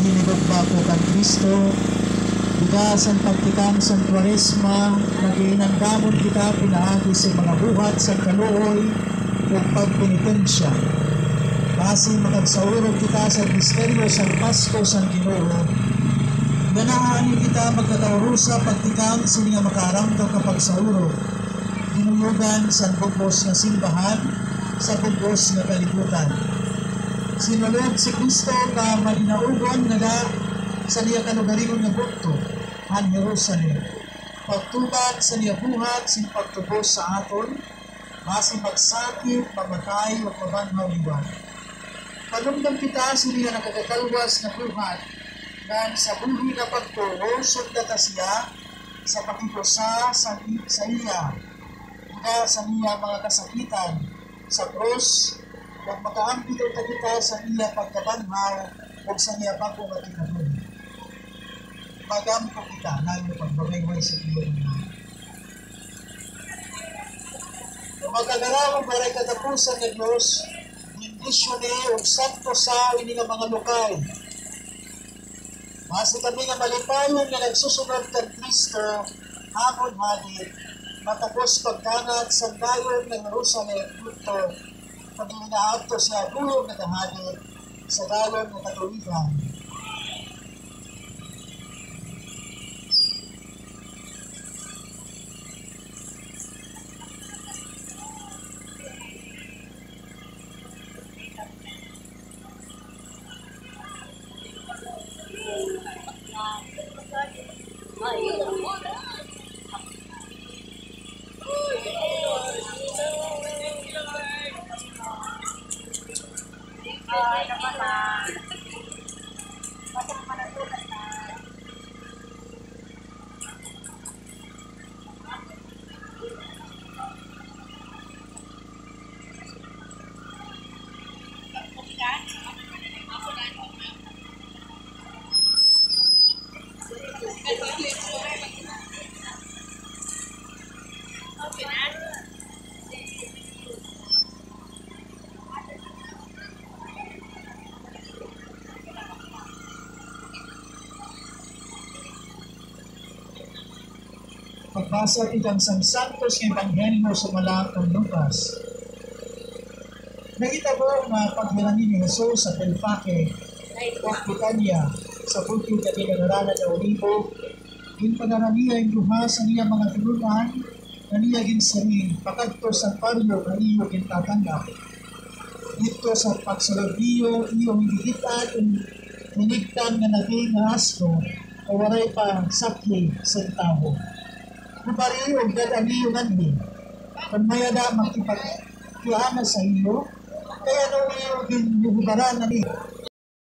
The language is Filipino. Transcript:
hinigugma ko kang Kristo, bigasan pagtikang sa Kwaresma, nagiinandamon kita pinaagi sa mga buhat sa kaluoy o pagpenitensya. Basi makagsaurog kita sa misteryo sa Pasko sa Ginoo, ganahan kita magkataurusa pagtikang sini nga makaramdaw kapag saurog, dinuyugan sa bugos nga simbahan, sa bugos nga kalibutan. Sinulog si Kristo na malinaugon nga sa niya kalugaringon nga bukto, han Jerusalem. Pagtugan sa niya buhat, sin pagtubos sa aton, basi magsakit, mamatay, o mabanhaw liwan. Panumdam kita sa niya nakakakalwas na buhat, na sa buhi na pagtuho, sunda ka siya, sa pakikusa sa iya, mula sa niya mga kasakitan, sa cross, kung makaambito ka kita sa iya pagkabanhaw, o sa niya bago nga kinabun. Magampo kita, lalo pagbagayway sa iyo na. Kung magkagaraw ang baray katapusan ng Diyos, bendisyon o santo sa ini nga mga lokal. Masi kami nga malipayon na nagsusunod kang Kristo, hamon hadit, matapos pagkanat sa dayon ng Jerusalem, dito, pag inaabto siya dulong na kahadit sa dayon ng katuligan. Pagbasa itang San Santos ng Ebanghelyo sa Malaking Lucas. Nahitabo na paghirani ni Jesus sa Belfake, o Pitanya, sa bukid na pinanarana na Olivo, yung panaraniya yung duha sa niya mga tinunan, na niya ginsari, pakadto sa paryo na iyo gintatanggap. Dito sa pagsalog iyo hinigitan, minigtan na naging asno, o waray pa sakli sa tao. Kupari o dadami yung nandi, kung maya na makipagkiyana sa iyo, kaya nung iyo ginubaran na niya.